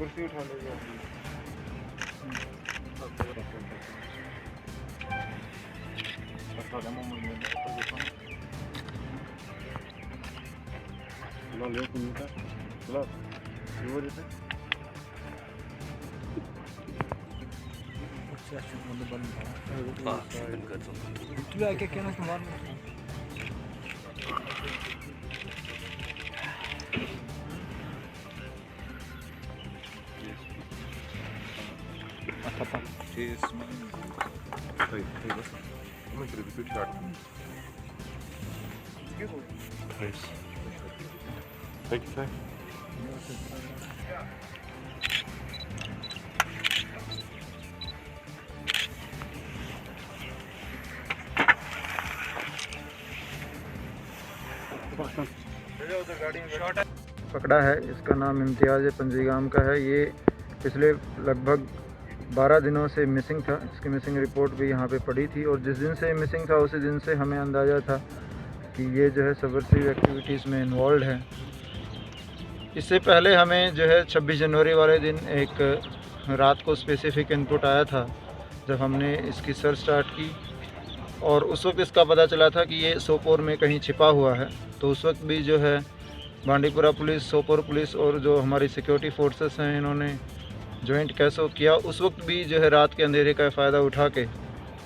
कुर्सी उठा लीजिए। पकड़ा है, इसका नाम इम्तियाज़ पंजीगाम का है। ये पिछले लगभग 12 दिनों से मिसिंग था। इसकी मिसिंग रिपोर्ट भी यहाँ पे पड़ी थी और जिस दिन से मिसिंग था उसी दिन से हमें अंदाज़ा था कि ये जो है सबवर्सिव एक्टिविटीज़ में इन्वॉल्व है। इससे पहले हमें जो है 26 जनवरी वाले दिन एक रात को स्पेसिफिक इनपुट आया था जब हमने इसकी सर्च स्टार्ट की और उस वक्त इसका पता चला था कि ये सोपोर में कहीं छिपा हुआ है। तो उस वक्त भी जो है बांडीपुरा पुलिस, सोपोर पुलिस और जो हमारी सिक्योरिटी फोर्सेस हैं इन्होंने जॉइंट कैसो किया। उस वक्त भी जो है रात के अंधेरे का फ़ायदा उठा के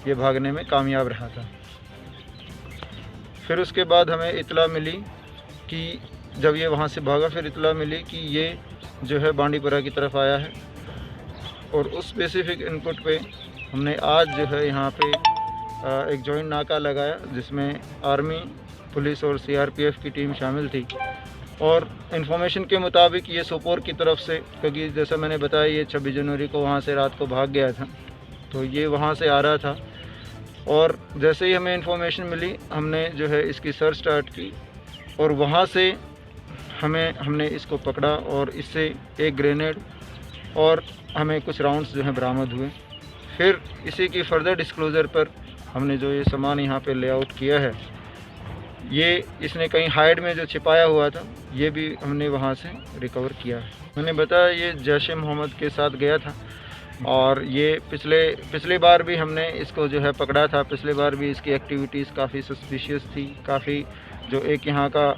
ये भागने में कामयाब रहा था। फिर उसके बाद हमें इतला मिली कि जब ये वहाँ से भागा फिर इतला मिली कि ये जो है बांडीपुरा की तरफ आया है और उस स्पेसिफिक इनपुट पे हमने आज जो है यहाँ पे एक जॉइंट नाका लगाया जिसमें आर्मी, पुलिस और सीआरपीएफ की टीम शामिल थी और इन्फॉर्मेशन के मुताबिक ये सोपोर की तरफ से, क्योंकि जैसा मैंने बताया ये 26 जनवरी को वहाँ से रात को भाग गया था, तो ये वहाँ से आ रहा था और जैसे ही हमें इन्फॉर्मेशन मिली हमने जो है इसकी सर्च स्टार्ट की और वहाँ से हमने इसको पकड़ा और इससे एक ग्रेनेड और हमें कुछ राउंड्स जो हैं बरामद हुए। फिर इसी की फर्दर डिस्क्लोज़र पर हमने जो ये सामान यहाँ पे लेआउट किया है, ये इसने कहीं हाइड में जो छिपाया हुआ था ये भी हमने वहाँ से रिकवर किया है। मैंने बताया ये जैश ए मोहम्मद के साथ गया था और ये पिछले बार भी हमने इसको जो है पकड़ा था। पिछले बार भी इसकी एक्टिविटीज़ काफ़ी सस्पिशियस थी। काफ़ी जो एक यहाँ का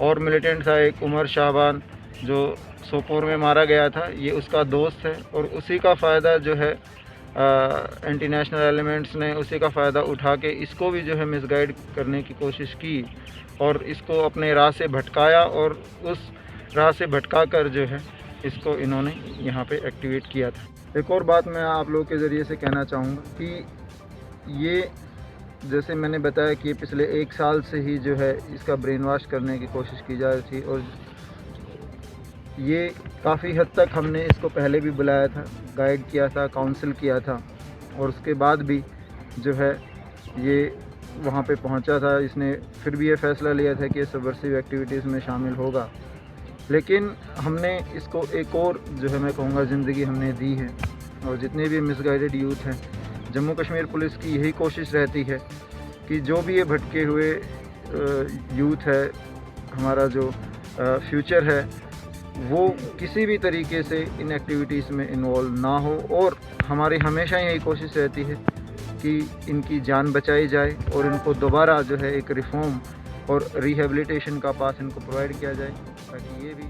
और मिलिटेंट था, एक उमर शाहबान जो सोपोर में मारा गया था, ये उसका दोस्त है और उसी का फ़ायदा जो है एंटी नेशनल एलिमेंट्स ने उसी का फ़ायदा उठा के इसको भी जो है मिसगाइड करने की कोशिश की और इसको अपने राह से भटकाया और उस राह से भटका कर जो है इसको इन्होंने यहाँ पे एक्टिवेट किया था। एक और बात मैं आप लोगों के ज़रिए से कहना चाहूँगा कि ये जैसे मैंने बताया कि पिछले 1 साल से ही जो है इसका ब्रेन वॉश करने की कोशिश की जा रही थी और ये काफ़ी हद तक हमने इसको पहले भी बुलाया था, गाइड किया था, काउंसिल किया था और उसके बाद भी जो है ये वहाँ पे पहुँचा था। इसने फिर भी ये फ़ैसला लिया था कि ये सबवर्सिव एक्टिविटीज़ में शामिल होगा, लेकिन हमने इसको एक और जो है मैं कहूँगा ज़िंदगी हमने दी है। और जितने भी मिसगाइडेड यूथ हैं, जम्मू कश्मीर पुलिस की यही कोशिश रहती है कि जो भी ये भटके हुए यूथ है, हमारा जो फ्यूचर है, वो किसी भी तरीके से इन एक्टिविटीज़ में इन्वॉल्व ना हो और हमारी हमेशा यही कोशिश रहती है कि इनकी जान बचाई जाए और इनको दोबारा जो है एक रिफॉर्म और रिहेबिलिटेशन का पास इनको प्रोवाइड किया जाए ताकि ये भी